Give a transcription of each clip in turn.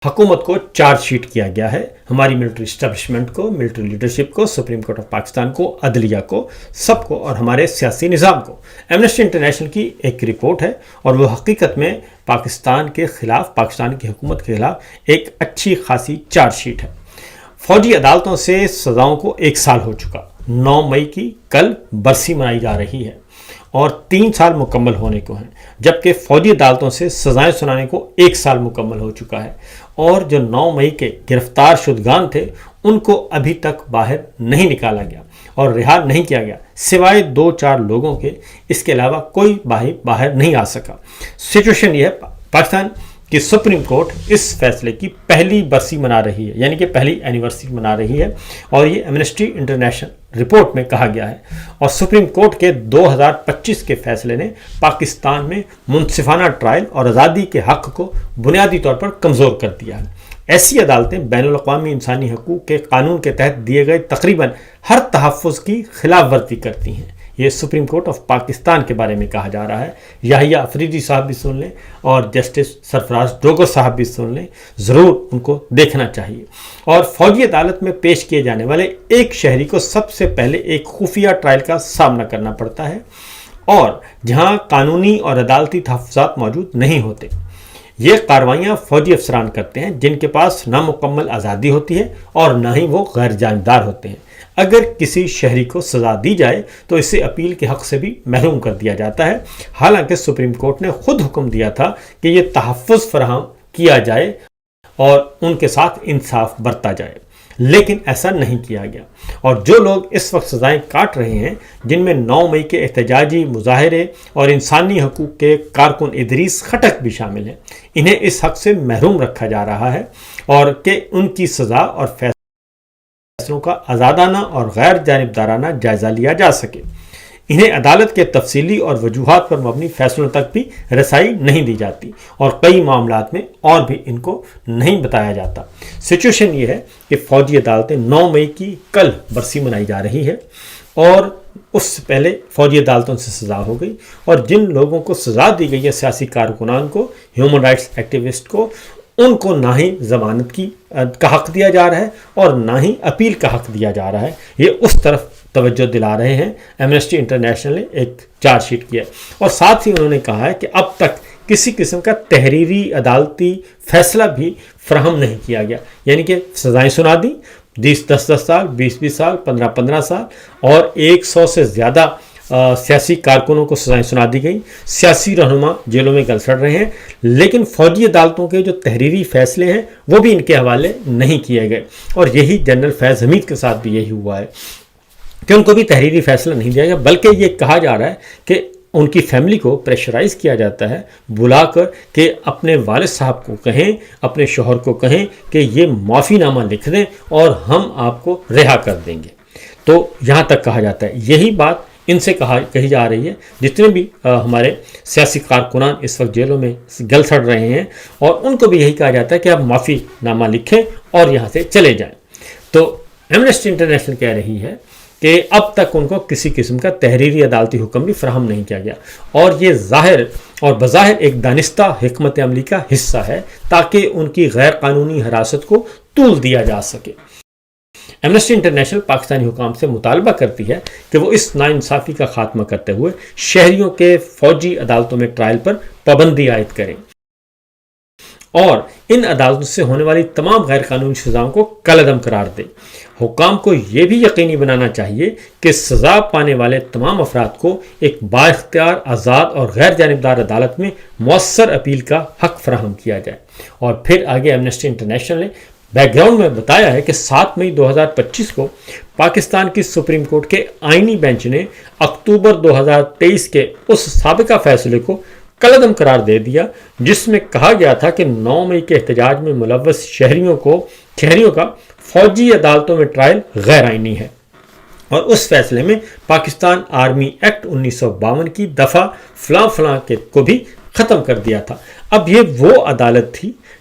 حکومت کو charge sheet کیا گیا ہے، ہماری ملٹری اسٹیبلشمنٹ کو، ملٹری لیڈرشپ کو، سپریم کورٹ آف پاکستان کو، عدلیہ کو، سب کو، اور ہمارے سیاسی نظام کو۔ ایمنسٹی انٹرنیشنل کی ایک رپورٹ ہے اور وہ حقیقت میں پاکستان کے خلاف، پاکستان کی حکومت کے خلاف ایک اچھی خاصی چارج شیٹ ہے۔ فوجی عدالتوں سے سزاؤں کو 1 سال ہو چکا، 9 مئی کی کل برسی منائی جا رہی ہے اور 3 سال مکمل ہونے کو ہیں، جبکہ فوجی عدالتوں سے سزائیں سنانے کو 1 سال مکمل ہو چکا ہے، اور جو 9 مئی کے گرفتار شدگان تھے ان کو ابھی تک باہر نہیں نکالا گیا اور رہا نہیں کیا گیا، سوائے 2-4 لوگوں کے، اس کے علاوہ کوئی باہر نہیں آ سکا۔ سچویشن یہ ہے، پاکستان کہ سپریم کورٹ اس فیصلے کی پہلی برسی منا رہی ہے، یعنی کہ پہلی اینیورسری منا رہی ہے، اور یہ ایمنسٹی انٹرنیشنل رپورٹ میں کہا گیا ہے۔ اور سپریم کورٹ کے 2025 کے فیصلے نے پاکستان میں منصفانہ ٹرائل اور آزادی کے حق کو بنیادی طور پر کمزور کر دیا ہے۔ ایسی عدالتیں بین الاقوامی انسانی حقوق کے قانون کے تحت دیے گئے تقریباً ہر تحفظ کی خلاف ورزی کرتی ہیں۔ یہ سپریم کورٹ آف پاکستان کے بارے میں کہا جا رہا ہے۔ یحییٰ افریدی صاحب بھی سن لیں اور جسٹس سرفراز ڈوگر صاحب بھی سن لیں، ضرور ان کو دیکھنا چاہیے۔ اور فوجی عدالت میں پیش کیے جانے والے ایک شہری کو سب سے پہلے ایک خفیہ ٹرائل کا سامنا کرنا پڑتا ہے، اور جہاں قانونی اور عدالتی تحفظات موجود نہیں ہوتے۔ یہ کاروائیاں فوجی افسران کرتے ہیں جن کے پاس نہ مکمل آزادی ہوتی ہے اور نہ ہی وہ غیر جانبدار ہوتے ہیں۔ اگر کسی شہری کو سزا دی جائے تو اسے اپیل کے حق سے بھی محروم کر دیا جاتا ہے، حالانکہ سپریم کورٹ نے خود حکم دیا تھا کہ یہ تحفظ فراہم کیا جائے اور ان کے ساتھ انصاف برتا جائے، لیکن ایسا نہیں کیا گیا۔ اور جو لوگ اس وقت سزائیں کاٹ رہے ہیں، جن میں 9 مئی کے احتجاجی مظاہرے اور انسانی حقوق کے کارکن ادریس خٹک بھی شامل ہیں، انہیں اس حق سے محروم رکھا جا رہا ہے اور کہ ان کی سزا اور فیصلوں کا آزادانہ اور غیر جانبدارانہ جائزہ لیا جا سکے۔ انہیں عدالت کے تفصیلی اور وجوہات پر مبنی فیصلوں تک بھی رسائی نہیں دی جاتی، اور کئی معاملات میں اور بھی ان کو نہیں بتایا جاتا۔ سچویشن یہ ہے کہ فوجی عدالتیں 9 مئی کی کل برسی منائی جا رہی ہے، اور اس سے پہلے فوجی عدالتوں سے سزا ہو گئی، اور جن لوگوں کو سزا دی گئی ہے، سیاسی کارکنان کو، ہیومن رائٹس ایکٹیوسٹ کو، ان کو نہ ہی ضمانت کا حق دیا جا رہا ہے اور نہ ہی اپیل کا حق دیا جا رہا ہے۔ یہ اس طرف توجہ دلا رہے ہیں۔ ایمنسٹی انٹرنیشنل نے ایک چارج شیٹ کیا ہے، اور ساتھ ہی انہوں نے کہا ہے کہ اب تک کسی قسم کا تحریری عدالتی فیصلہ بھی فراہم نہیں کیا گیا، یعنی کہ سزائیں سنا دی، 10 سال، 20 سال، 15 سال، اور 100 سے زیادہ سیاسی کارکنوں کو سزائیں سنا دی گئیں، سیاسی رہنما جیلوں میں گلسڑ رہے ہیں، لیکن فوجی عدالتوں کے جو تحریری فیصلے ہیں وہ بھی ان کے حوالے نہیں کیے گئے۔ اور یہی جنرل فیض حمید کے ساتھ بھی یہی ہوا ہے کہ ان کو بھی تحریری فیصلہ نہیں دیا گیا، بلکہ یہ کہا جا رہا ہے کہ ان کی فیملی کو پریشرائز کیا جاتا ہے، بلا کر کہ اپنے والد صاحب کو کہیں، اپنے شوہر کو کہیں کہ یہ معافی نامہ لکھ دیں اور ہم آپ کو رہا کر دیں گے۔ تو یہاں تک کہا جاتا ہے، یہی بات ان سے کہی جا رہی ہے، جتنے بھی ہمارے سیاسی کارکنان اس وقت جیلوں میں گل سڑ رہے ہیں، اور ان کو بھی یہی کہا جاتا ہے کہ آپ معافی نامہ لکھیں اور یہاں سے چلے جائیں۔ تو ایمنسٹی انٹرنیشنل کہہ رہی ہے کہ اب تک ان کو کسی قسم کا تحریری عدالتی حکم بھی فراہم نہیں کیا گیا، اور یہ ظاہر اور بظاہر ایک دانستہ حکمت عملی کا حصہ ہے تاکہ ان کی غیر قانونی حراست کو طول دیا جا سکے۔ ایمنسٹی انٹرنیشنل پاکستانی حکام سے مطالبہ کرتی ہے کہ وہ اس ناانصافی کا خاتمہ کرتے ہوئے شہریوں کے فوجی عدالتوں میں ٹرائل پر پابندی عائد کریں، اور ان عدالتوں سے ہونے والی تمام غیر قانونی سزاؤں کو کالعدم قرار دے۔ حکام کو یہ بھی یقینی بنانا چاہیے کہ سزا پانے والے تمام افراد کو ایک بااختیار، آزاد اور غیر جانبدار عدالت میں مؤثر اپیل کا حق فراہم کیا جائے۔ اور پھر آگے ایمنسٹی انٹرنیشنل نے بیک گراؤنڈ میں بتایا ہے کہ 7 مئی 2025 کو پاکستان کی سپریم کورٹ کے آئینی بینچ نے اکتوبر 2023 کے اس سابقہ فیصلے کو کالعدم قرار دے دیا، جس میں کہا گیا تھا کہ 9 مئی کے احتجاج میں ملوث شہریوں کا فوجی عدالتوں میں ٹرائل غیر آئینی ہے، اور اس فیصلے میں پاکستان آرمی ایکٹ 1952 کی دفعہ فلاں کو بھی ختم کر دیا تھا۔ اب یہ وہ عدالت تھی،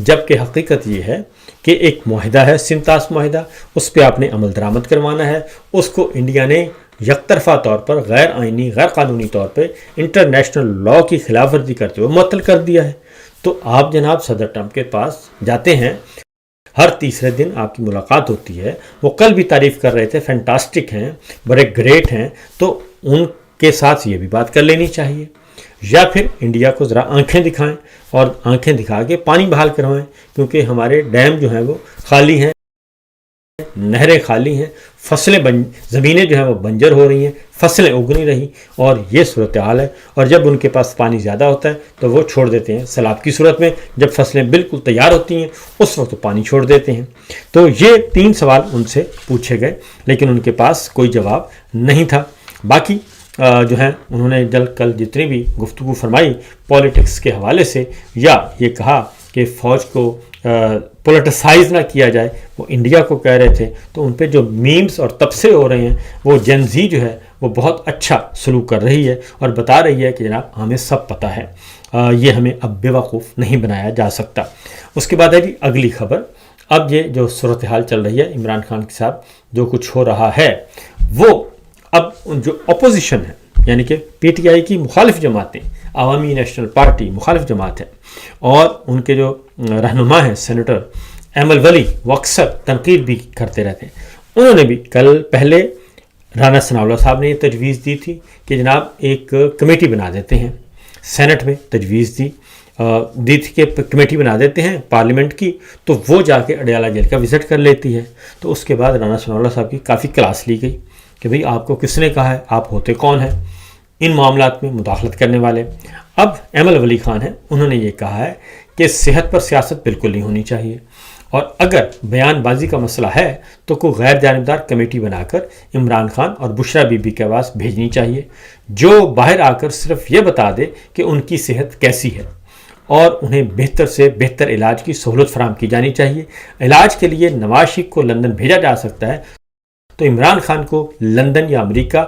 جبکہ حقیقت یہ ہے کہ ایک معاہدہ ہے سنتاس معاہدہ، اس پہ آپ نے عمل درآمد کروانا ہے، اس کو انڈیا نے یک طرفہ طور پر غیر آئینی غیر قانونی طور پہ انٹرنیشنل لاء کی خلاف ورزی کرتے ہوئے معطل کر دیا ہے۔ تو آپ جناب صدر ٹرمپ کے پاس جاتے ہیں، ہر تیسرے دن آپ کی ملاقات ہوتی ہے، وہ کل بھی تعریف کر رہے تھے فینٹاسٹک ہیں، بڑے گریٹ ہیں، تو ان کے ساتھ یہ بھی بات کر لینی چاہیے، یا پھر انڈیا کو ذرا آنکھیں دکھائیں اور آنکھیں دکھا کے پانی بحال کروائیں، کیونکہ ہمارے ڈیم جو ہیں وہ خالی ہیں، نہریں خالی ہیں، فصلیں زمینیں جو ہیں وہ بنجر ہو رہی ہیں، فصلیں اگ نہیں رہی، اور یہ صورتحال ہے۔ اور جب ان کے پاس پانی زیادہ ہوتا ہے تو وہ چھوڑ دیتے ہیں سیلاب کی صورت میں، جب فصلیں بالکل تیار ہوتی ہیں اس وقت پانی چھوڑ دیتے ہیں۔ تو یہ 3 سوال ان سے پوچھے گئے، لیکن ان کے پاس کوئی جواب نہیں تھا۔ باقی جو ہیں انہوں نے کل جتنی بھی گفتگو فرمائی پولیٹکس کے حوالے سے، یا یہ کہا کہ فوج کو پولیٹیسائز نہ کیا جائے، وہ انڈیا کو کہہ رہے تھے، تو ان پہ جو میمز اور تبصرے ہو رہے ہیں وہ جن زی جو ہے وہ بہت اچھا سلوک کر رہی ہے اور بتا رہی ہے کہ جناب ہمیں سب پتہ ہے، یہ ہمیں اب بیوقوف نہیں بنایا جا سکتا۔ اس کے بعد ہے جی اگلی خبر۔ اب یہ جو صورتحال چل رہی ہے عمران خان کے ساتھ جو کچھ ہو رہا ہے، وہ اب جو اپوزیشن ہے یعنی کہ پی ٹی آئی کی مخالف جماعتیں، عوامی نیشنل پارٹی مخالف جماعت ہے، اور ان کے جو رہنما ہیں سینیٹر ایمل ولی، وہ اکثر تنقید بھی کرتے رہتے ہیں۔ انہوں نے بھی کل پہلے رانا ثناء اللہ صاحب نے یہ تجویز دی تھی کہ جناب ایک کمیٹی بنا دیتے ہیں، سینٹ میں تجویز دی تھی کہ کمیٹی بنا دیتے ہیں پارلیمنٹ کی، تو وہ جا کے اڈیالہ جیل کا وزٹ کر لیتی ہے۔ تو اس کے بعد رانا ثناء اللہ صاحب کی کافی کلاس لی گئی کہ بھئی آپ کو کس نے کہا ہے، آپ ہوتے کون ہیں ان معاملات میں مداخلت کرنے والے۔ اب ایمل ولی خان ہیں، انہوں نے یہ کہا ہے کہ صحت پر سیاست بالکل نہیں ہونی چاہیے، اور اگر بیان بازی کا مسئلہ ہے تو کوئی غیر جانبدار کمیٹی بنا کر عمران خان اور بشرا بی بی کے پاس بھیجنی چاہیے، جو باہر آ کر صرف یہ بتا دے کہ ان کی صحت کیسی ہے، اور انہیں بہتر سے بہتر علاج کی سہولت فراہم کی جانی چاہیے۔ علاج کے لیے نواز شریف کو لندن بھیجا جا سکتا ہے، تو عمران خان کو لندن یا امریکہ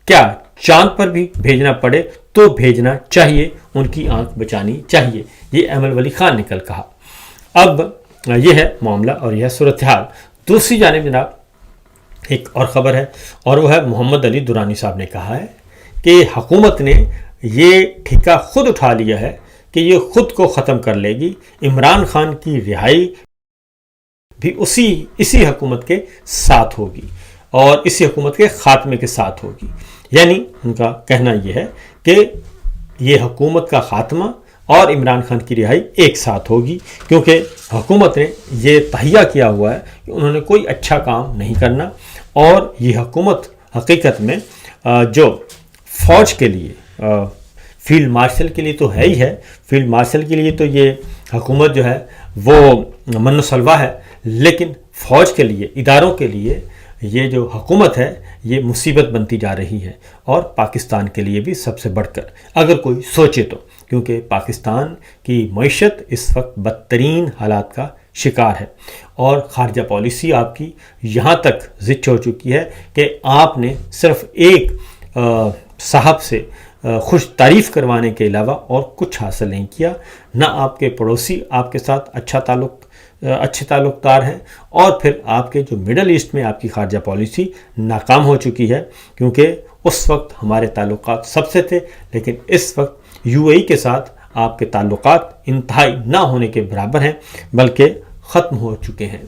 کیا چاند پر بھی بھیجنا پڑے تو بھیجنا چاہیے، ان کی آنکھ بچانی چاہیے، یہ ایمل ولی خان نے کل کہا۔ اب یہ ہے معاملہ اور یہ ہے صورتحال۔ دوسری جانب جناب ایک اور خبر ہے، اور وہ ہے محمد علی درانی صاحب نے کہا ہے کہ حکومت نے یہ ٹھیکہ خود اٹھا لیا ہے کہ یہ خود کو ختم کر لے گی، عمران خان کی رہائی بھی اسی حکومت کے ساتھ ہوگی اور اسی حکومت کے خاتمے کے ساتھ ہوگی۔ یعنی ان کا کہنا یہ ہے کہ یہ حکومت کا خاتمہ اور عمران خان کی رہائی ایک ساتھ ہوگی، کیونکہ حکومت نے یہ تہیہ کیا ہوا ہے کہ انہوں نے کوئی اچھا کام نہیں کرنا، اور یہ حکومت حقیقت میں جو فوج کے لیے فیلڈ مارشل کے لیے تو ہے ہی ہے، فیلڈ مارشل کے لیے تو یہ حکومت جو ہے وہ من و سلوہ ہے، لیکن فوج کے لیے، اداروں کے لیے یہ جو حکومت ہے یہ مصیبت بنتی جا رہی ہے، اور پاکستان کے لیے بھی سب سے بڑھ کر اگر کوئی سوچے تو، کیونکہ پاکستان کی معیشت اس وقت بدترین حالات کا شکار ہے، اور خارجہ پالیسی آپ کی یہاں تک زچ ہو چکی ہے کہ آپ نے صرف ایک صاحب سے خوش تعریف کروانے کے علاوہ اور کچھ حاصل نہیں کیا، نہ آپ کے پڑوسی آپ کے ساتھ اچھے تعلقدار ہیں، اور پھر آپ کے جو مڈل ایسٹ میں آپ کی خارجہ پالیسی ناکام ہو چکی ہے، کیونکہ اس وقت ہمارے تعلقات سب سے تھے، لیکن اس وقت یو اے ای کے ساتھ آپ کے تعلقات انتہائی نہ ہونے کے برابر ہیں، بلکہ ختم ہو چکے ہیں۔